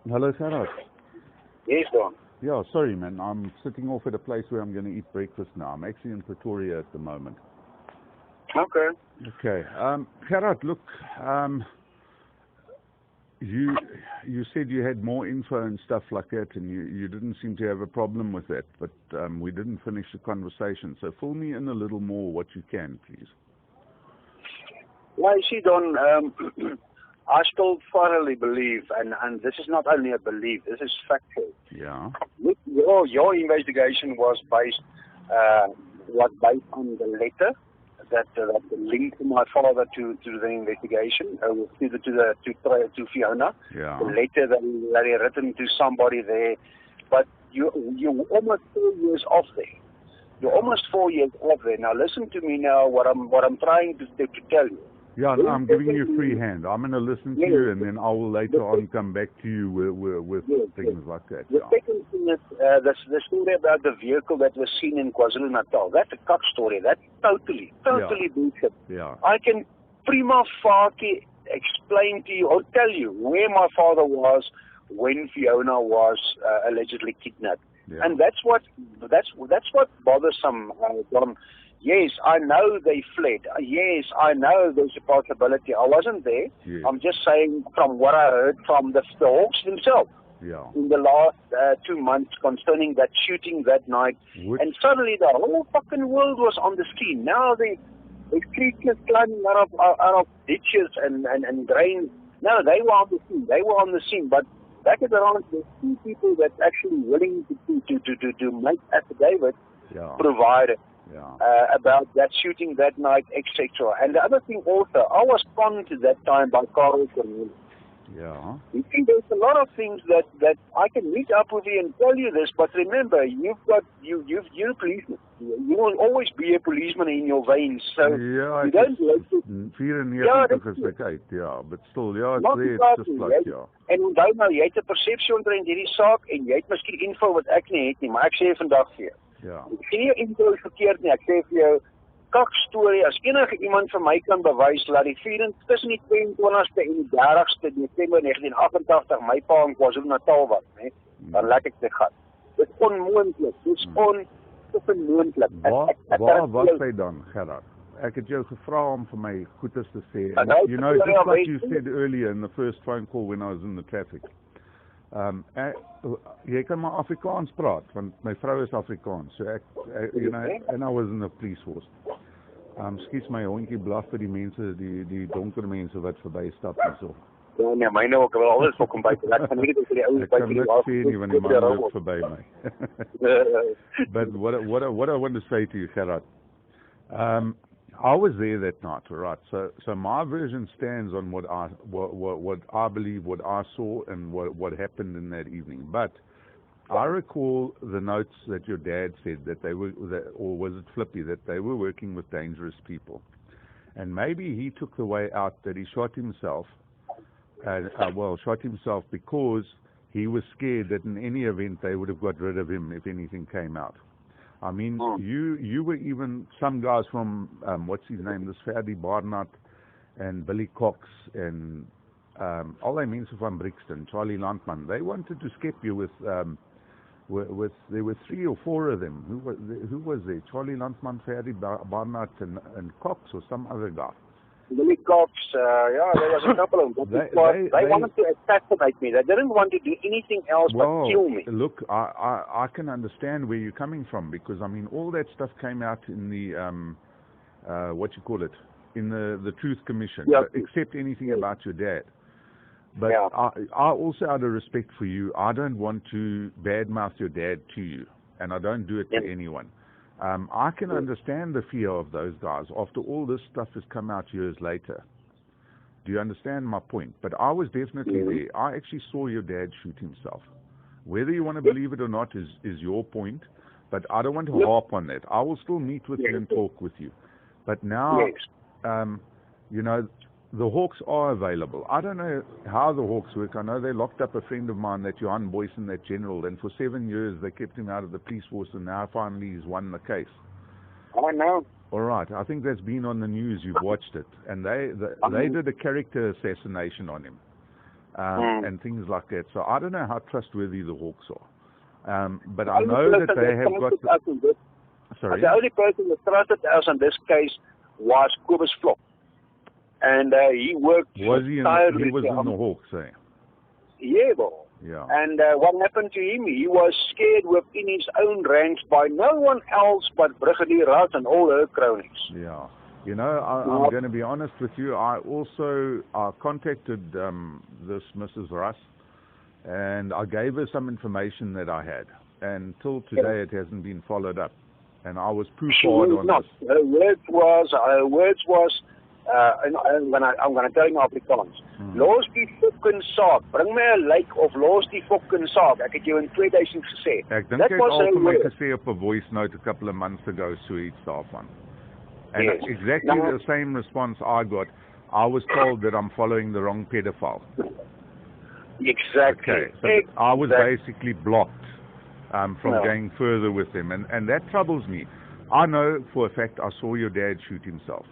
Hello, Gert. Yes, Don. Yeah, sorry, man. I'm sitting off at a place where I'm going to eat breakfast now. I'm actually in Pretoria at the moment. Okay. Okay. Gert, look, you said you had more info and stuff like that, and you didn't seem to have a problem with that, but we didn't finish the conversation. So fill me in a little more what you can, please. Well, you see, Don, I still thoroughly believe, and this is not only a belief, this is factual. Yeah. Your investigation was based on the letter that linked my father to the investigation, to Fiona. Yeah. The letter that he had written to somebody there, but you're almost 4 years off there. You're almost 4 years off there. Now listen to me now. What I'm trying to tell you. Yeah, no, I'm giving you free hand. I'm going to listen to you, and then I will later on come back to you with things like that. The second thing is the story about the vehicle that was seen in KwaZulu-Natal. That's a cock story. That's totally bullshit. Yeah. I can prima facie explain to you or tell you where my father was when Fiona was allegedly kidnapped. Yeah. And that's what bothersome, Don. Yes, I know they fled. Yes, I know there's a possibility. I wasn't there. Yes. I'm just saying from what I heard from the Hawks themselves in the last 2 months concerning that shooting that night. And suddenly the whole fucking world was on the scene. Now the creatures climbing out of ditches and drains. No, they were on the scene. They were on the scene. But back at the ranch, there's 2 people that's actually willing to make affidavits provided. Yeah. About that shooting that night, etc. And the other thing also, I was conned at that time by Carl Cornelius. Yeah. You see, there's a lot of things that I can meet up with you and tell you this, but remember, you're a policeman. You will always be a policeman in your veins, so you don't like to... but still, it's just like, En onthou nou, jy het 'n persepsie omtrent hierdie saak en jy het miskien info wat ek nie het nie, maar ek sê vandag vir jou. Ja. Ek sê nie info is verkeerd nie, ek sê vir jou, kak storie, as enige iemand vir my kan bewys dat die 24 tussen die 22ste en die 30ste Desember 1988 my pa in KwaZulu-Natal was, dan laat ek dit gaan. Dit is onmoontlik. Dit is onmoontlik. Waar was hy dan, Gert? Ek het jou gevra om vir my goeders te sê. You know, just like you said earlier in the first phone call when I was in the traffic. Jy kan maar Afrikaans praat, want my vrou is Afrikaans. So ek you know, and I was in the police force. Skies my hondjie blaf vir die mense, die donker mense wat verby stap en so. Ja, nee, myne ook wel alles volkom by. Ek kan nie dit vir die ouens by die af sien nie, want die man loop verby my. But what I want to say to you, Gert, I was there that night, right? So my version stands on what I believe, what I saw, and what happened in that evening. But I recall the notes that your dad said that they were, or was it Flippy, that they were working with dangerous people, and maybe he took the way out that he shot himself. Shot himself because he was scared that in any event they would have got rid of him if anything came out. I mean, you were even some guys from what's his name, this Ferdi Barnard and Billy Cox and all they mense van Brixton, Charlie Landman. They wanted to skip you with there were 3 or 4 of them. Who was there? Charlie Landman, Ferdi Barnard and Cox or some other guy. Billy Cox, there was a couple of them. They wanted to assassinate me. They didn't want to do anything else but kill me. Look, I can understand where you're coming from, because, I mean, all that stuff came out in the, in the Truth Commission, except anything about your dad. But I also, out of respect for you, I don't want to badmouth your dad to you, and I don't do it to anyone. I can understand the fear of those guys after all this stuff has come out years later. Do you understand my point? But I was definitely there. I actually saw your dad shoot himself. Whether you want to believe it or not is your point, but I don't want to harp on that. I will still meet with you and talk with you. But now, you know, the Hawks are available. I don't know how the Hawks work. I know they locked up a friend of mine, that Johan Boyson, that general, and for 7 years they kept him out of the police force, and now finally he's won the case. I know. All right. I think that's been on the news. You've watched it. And they did a character assassination on him. and things like that. So I don't know how trustworthy the Hawks are. But I know that they have got... Sorry? The only person that trusted us in this case was Kobus Vlok. And he worked... He was in the Hawks, eh? Yeah, well. Yeah. And what happened to him? He was scared within his own ranks by no one else but Brigadier Russ and all her cronies. Yeah. You know, I'm going to be honest with you. I also contacted this Mrs. Russ, and I gave her some information that I had. And till today, it hasn't been followed up. And I was poo-pawed on this. Her words was, I'm going to tell you in Afrikaans. Los die fucking saak. Bring my 'n lijk of los die fucking saak. Ek het jou in 2000 gesê. Ek dink ek al vir my gesê op 'n voice note a couple of months ago, so iets daarvan. And yes. Exactly the same response I got. I was told that I'm following the wrong pedophile. Exactly. Okay, so I was basically blocked from going further with them, and that troubles me. I know for a fact I saw your dad shoot himself.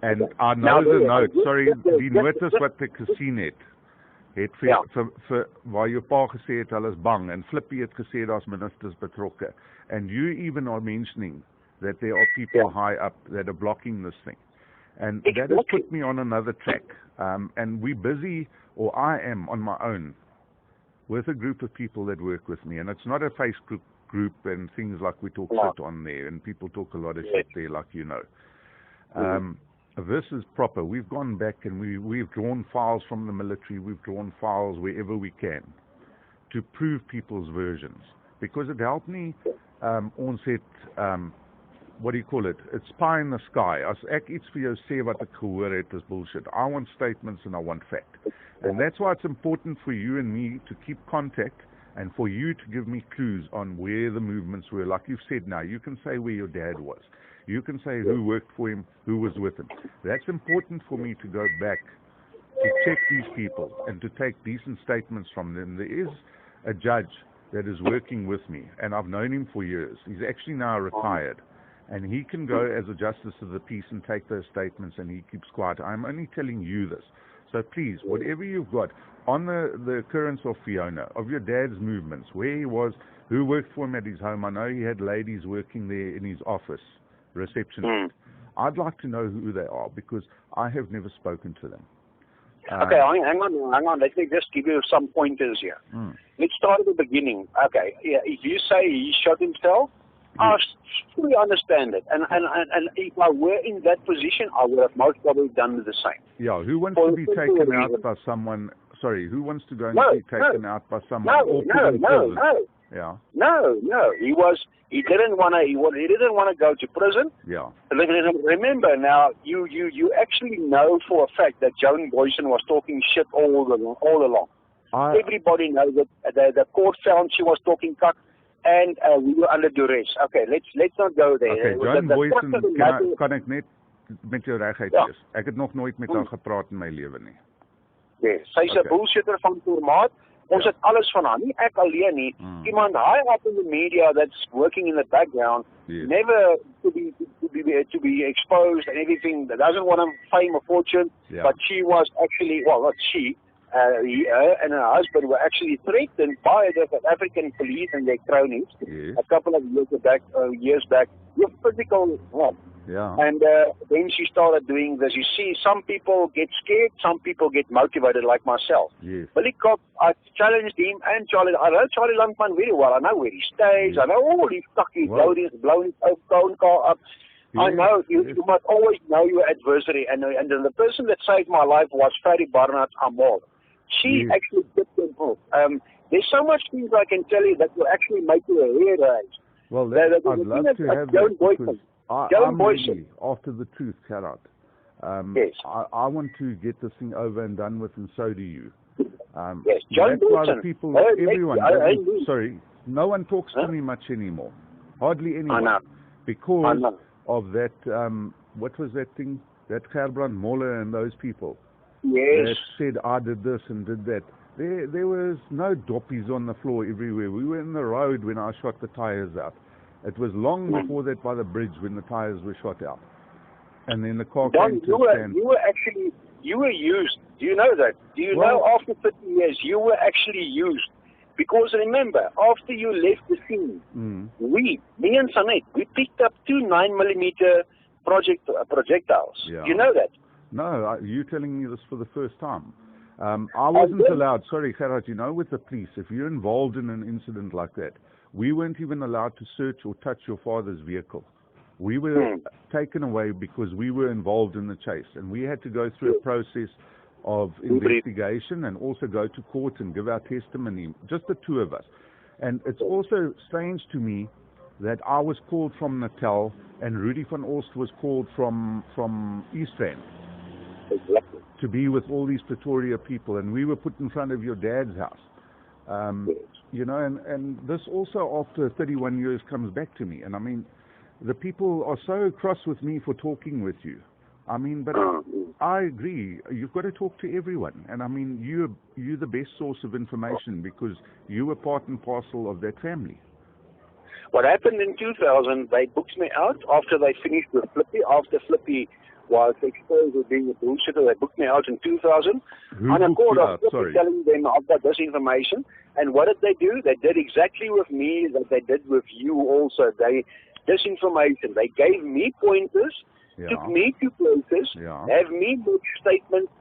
En I know the note, sorry, die notas wat ek gesien het vir waar jou pa gesê het hulle is bang, en Flippy het gesê daar's ministers betrokke, and you even are mentioning that there are people high up that are blocking this thing, and that has put me on another track, and we're busy, or I am on my own with a group of people that work with me, and it's not a Facebook group and things like we talk shit on there, and people talk a lot of shit there, like you know. This is proper. We've gone back and we've drawn files from the military. We've drawn files wherever we can to prove people's versions, because it helped me. Ons het what do you call it? It's pie in the sky. As ek iets vir jou sê wat ek gehoor het is bullshit. I want statements and I want fact, and that's why it's important for you and me to keep contact, and for you to give me clues on where the movements were. Like you've said now, you can say where your dad was. You can say who worked for him, who was with him. That's important for me to go back to check these people and to take decent statements from them. There is a judge that is working with me, and I've known him for years. He's actually now retired, and he can go as a justice of the peace and take those statements, and he keeps quiet. I'm only telling you this. So please, whatever you've got on the occurrence of Fiona, of your dad's movements, where he was, who worked for him at his home. I know he had ladies working there in his office, receptionist. I'd like to know who they are, because I have never spoken to them. Okay, hang on. Let me just give you some pointers here. Let's start at the beginning. Okay, if you say he shot himself, I fully understand it. And if I were in that position, I would have most probably done the same. Yeah, who wants to be taken out by someone? Sorry, who wants to go and be taken out by someone? No. Yeah. No. He didn't want to go to prison. Yeah. Remember now, you actually know for a fact that Joan Boyson was talking shit all along. Everybody knows that the court found she was talking cuck, and we were under duress. Okay, let's not go there. Okay, Joan Boyson, kan ek net met jou regheid wees? Ek het nog nooit met haar gepraat in my lewe nie. Yes, sy's 'n bullshitter van formaat. Ons het alles van haar, nie ek alleen nie. Iemand high up in the media that's working in the background, never to be exposed and everything, that doesn't want fame or fortune, but she was actually, well, not she, her and her husband were actually threatened by the South African police and their cronies a couple of years back with physical harm. Yeah. And then she started doing this. You see, some people get scared, some people get motivated, like myself. Yes. Billy Cobb, I challenged him and Charlie. I know Charlie Landman very well. I know where he stays. I know all his fucking blown his own car up. Yes. I know, you must always know your adversary. And the person that saved my life was Freddie Barnard Amor. She actually tipped him off. There's so much things I can tell you that will actually make you a hair raise. Well, I'd love to have that. I'm really after the truth, Gerard. Yes. I want to get this thing over and done with, and so do you. Yes, John that's why the people, everyone, sorry, no one talks to me much anymore. Hardly anyone. Because of that, what was that thing? That Gerbrand Moller and those people. Yes. That said, I did this and did that. There was no doppies on the floor everywhere. We were in the road when I shot the tires out. It was long before that by the bridge when the tires were shot out. And then the car came to stand. You were used Do you know that? Do you know after 30 years you were actually used? Because remember, after you left the scene, me and Sanet, we picked up 2 9mm projectiles. Yeah. You know that? No, you're telling me this for the first time. I wasn't allowed, sorry, Gerard, you know, with the police, if you're involved in an incident like that, we weren't even allowed to search or touch your father's vehicle. We were taken away because we were involved in the chase, and we had to go through a process of investigation and also go to court and give our testimony, just the 2 of us. And it's also strange to me that I was called from Natal and Rudy van Oost was called from East Rand. Exactly. To be with all these Pretoria people, and we were put in front of your dad's house. You know, and this also after 31 years comes back to me. And I mean, the people are so cross with me for talking with you. I mean, but I agree. You've got to talk to everyone. And I mean, you're the best source of information because you were part and parcel of that family. What happened in 2000, they booked me out after they finished with Flippy. After Flippy was exposed as being a bullshitter, they booked me out in 2000. On a court of telling them about this information. And what did they do? They did exactly with me that they did with you also. Disinformation. They gave me pointers, took me to places, have me make statements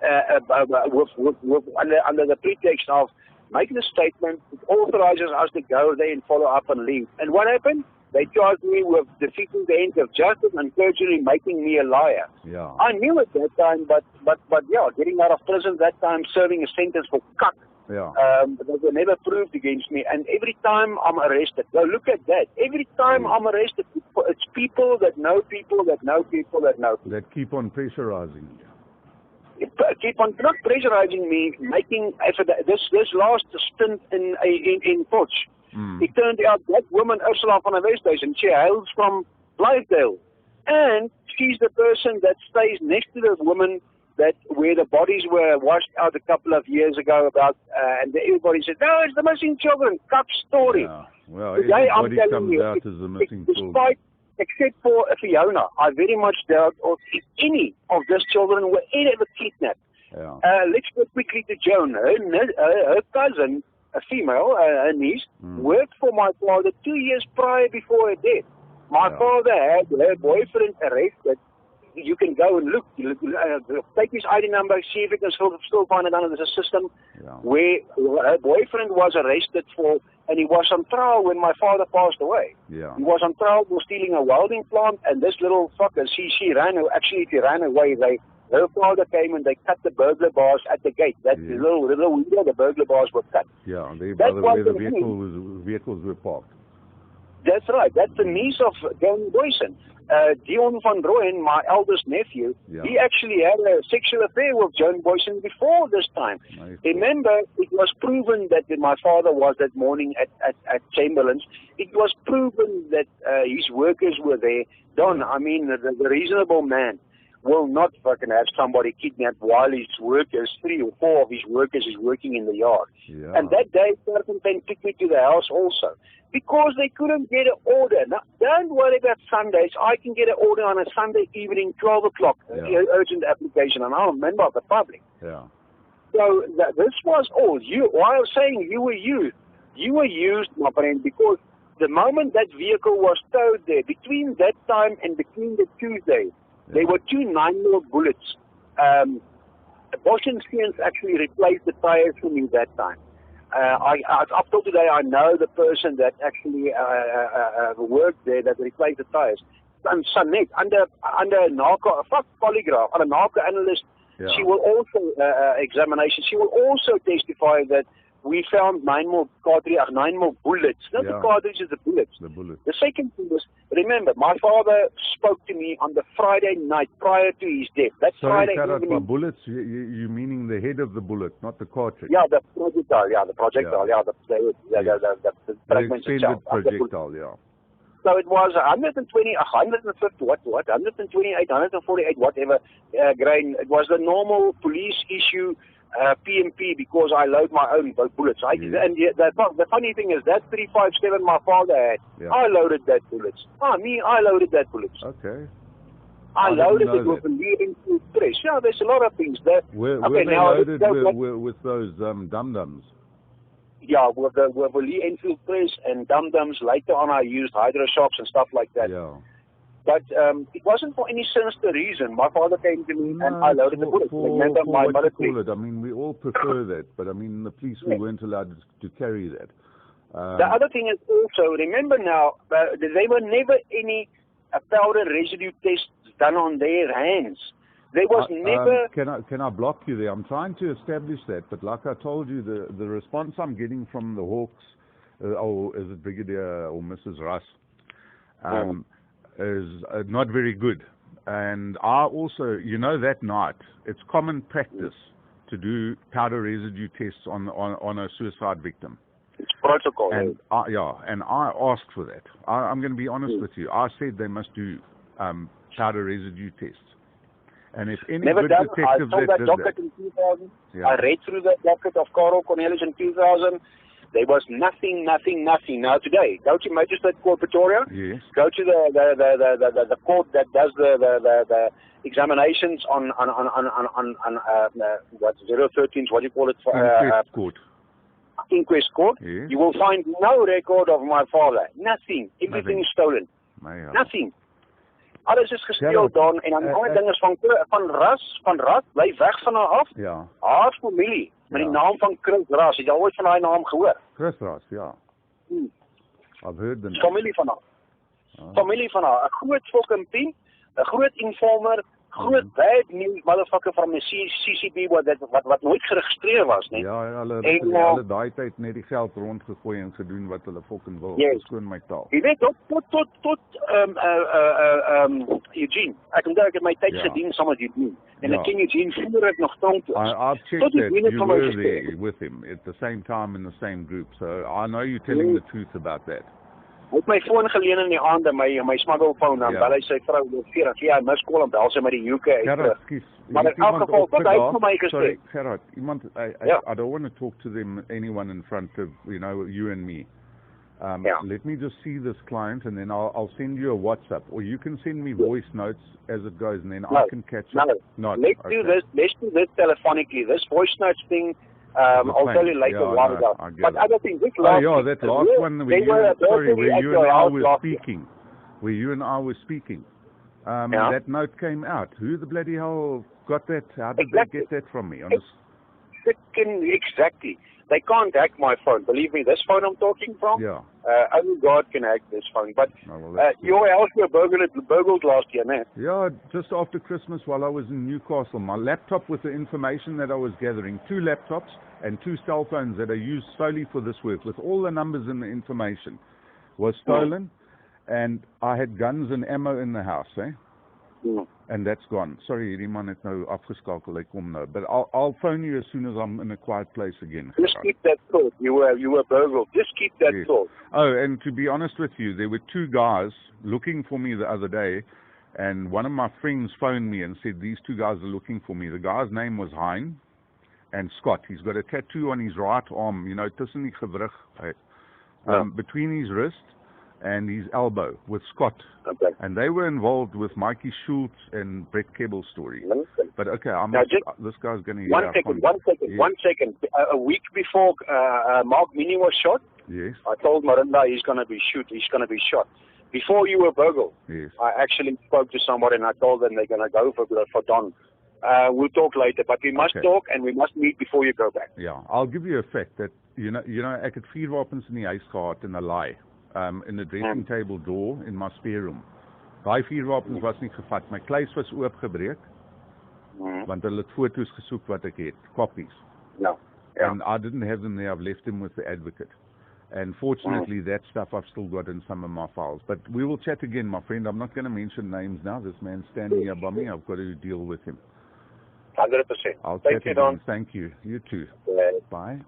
under the pretext of making a statement. It authorizes us to go there and follow up and leave. And what happened? They charged me with defeating the ends of justice and perjury, making me a liar. Yeah. I knew at that time, but getting out of prison that time, serving a sentence for cuck. Yeah. That were never proved against me. And every time I'm arrested, go look at that. Every time I'm arrested, it's people that know people that know people that know people. That keep on pressurizing. Keep on not pressurizing me, making this last stint in Potch. It turned out that woman Ursula van der Westhuizen, she hails from Blythdale, and she's the person that stays next to the woman where the bodies were washed out a couple of years ago and everybody said, no, it's the missing children. Cup story. Yeah. Well, everybody comes out as the missing children. Except for Fiona, I very much doubt if any of those children were ever kidnapped. Yeah. Let's go quickly to Joan. Her cousin, a female, her niece, worked for my father 2 years prior before her death. My father had her boyfriend arrested. You can go and look, take his ID number, see if you can still find it under the system, where her boyfriend was arrested for, and he was on trial when my father passed away. Yeah. He was on trial for stealing a welding plant, and this little fucker, she ran away. Her father came and they cut the burglar bars at the gate. That little window, the burglar bars were cut. Yeah, where the vehicles were parked. That's right. That's the niece of Joan Boysen. Dion van Rooyen, my eldest nephew, he actually had a sexual affair with Joan Boysen before this time. Nice. Remember, it was proven that my father was that morning at Chamberlain's. It was proven that his workers were there. Don, I mean, the reasonable man will not fucking have somebody kidnapped while his workers, 3 or 4 of his workers is working in the yard. Yeah. And that day, Sergeant took me to the house also. Because they couldn't get an order. Now, don't worry about Sundays. I can get an order on a Sunday evening, 12 o'clock, urgent application, and I'm a member of the public. Yeah. So this was all. Why I was saying you were used. You were used, my friend, because the moment that vehicle was towed there, between that time and between the Tuesday, there were 2 9mm bullets. Bosch and Steens actually replaced the tires for me that time. Up till today, I know the person that actually worked there that replaced the tires. And Sanet, under polygraph, a narco analyst, she will also examination. She will also testify that we found 9mm bullets. Not the cartridges, the bullets. The second thing was, remember, my father spoke to me on the Friday night prior to his death. That Friday evening. By bullets, you meaning the head of the bullet, not the cartridge? Yeah, the projectile, the projectile, the fragment itself. Projectile, So it was 120, 150, 128, 148, whatever grain. It was the normal police issue PMP because I load my own bullets. And the funny thing is that 357 my father had, I loaded that bullets. I loaded that bullets. Okay. I loaded it with a Lee-Enfield press. Yeah, there's a lot of things there. Were they loaded with those dum-dums? Yeah, with the Lee-Enfield press and dum-dums. Later on, I used hydro-shocks and stuff like that. Yeah. But it wasn't for any sinister reason. My father came to me and I loaded the bullets. Remember my military. I mean, we all prefer that, but I mean, the police, we weren't allowed to carry that. The other thing is also, remember now, there were never any powder residue tests done on their hands. There was never... Can I block you there? I'm trying to establish that, but like I told you, the response I'm getting from the Hawks, or is it Brigadier or Mrs. Russ, is not very good. And I also, you know, that night, it's common practice to do powder residue tests on a suicide victim. It's protocol. And and I asked for that. I'm going to be honest with you. I said they must do powder residue tests. And if any Never good done. detective I saw that docket in 2000. Yeah. I read through that docket of Carl Cornelis in 2000. There was nothing. Now today, go to Magistrate Court Pretoria. Yes. Go to the court that does the examinations on what 013s. What do you call it? Inquest court. Inquest court. Yes. You will find no record of my father. Nothing. Everything is stolen. Nothing. Alles is gesteel dan en dan al die dinge van ras bly weg van haar af. Ja. Haar familie met die naam van Chris Ras. Het jy ooit van daai naam gehoor? Chris Ras, ja. I've heard the name. Familie van haar. Familie van haar. 'n groot fucking pin, 'n groot informer, groot bad news motherfucker van die CCB wat nooit geregistreer was, nie. Ja, hulle daai tyd net die geld rondgegooi en gedoen wat hulle fucking wil. Skoon my taal. Jy weet tot Eugene. Ek onthou ek het my tyd gedien saam met Eugene. En ek ken Eugene voor ek nog tronk was. I've checked that you were there with him at the same time in the same group. So I know you're telling the truth about that. Hy het my foon geleen in die aande, my smuggelfoon, dan bel hy sy vrou oor 40. Ja, hy mis call en bel sy met die UK uit. Maar in elk geval, tot hy vir my gesê. Sorry, Gerard, I don't want to talk to anyone in front of, you and me. Let me just see this client and then I'll send you a WhatsApp, or you can send me voice notes as it goes and then I can catch up. Let's do this telephonically. This voice notes thing, I'll tell you later what about. But other things, this last that last one where you and I were speaking. Where you and I were speaking. That note came out. Who the bloody hell got that? How did they get that from me? Exactly. They can't hack my phone. Believe me, this phone I'm talking from, only God can hack this phone. But your house were burgled last year, man. Yeah, just after Christmas while I was in Newcastle. My laptop with the information that I was gathering, 2 laptops and 2 cell phones that are used solely for this work, with all the numbers and the information, was stolen. And I had guns and ammo in the house, and that's gone. Sorry, hierdie man het nou afgeskakel, hy kom nou. But I'll phone you as soon as I'm in a quiet place again. Just keep that thought. You were burgled. Just keep that thought. Oh, and to be honest with you, there were 2 guys looking for me the other day, and one of my friends phoned me and said, these 2 guys are looking for me. The guy's name was Hein and Scott. He's got a tattoo on his right arm, tussen die gewrig, between his wrist and his elbow with Scott. Okay. And they were involved with Mikey Schultz and Brett Kebble's story. But okay, this guy's going to hear One second. A week before Mark Minnie was shot, I told Marinda he's going to be shot. Before you were burgled, I actually spoke to somebody and I told them they're going to go for Don. We'll talk later, but we must talk and we must meet before you go back. Yeah, I'll give you a fact that, ek het 4 wapens in die huis gehad in 'n laai. In the dressing table door in my spare room. Daai 4 wapens was nie gevat. My kluis was oopgebreek. Want hulle het foto's gesoek wat ek het, copies. And I didn't have them there. I've left them with the advocate. And fortunately, that stuff I've still got in some of my files. But we will chat again, my friend. I'm not going to mention names now. This man's standing here by me. I've got to deal with him. 100%. I'll chat again. Thank you. You too. Bye.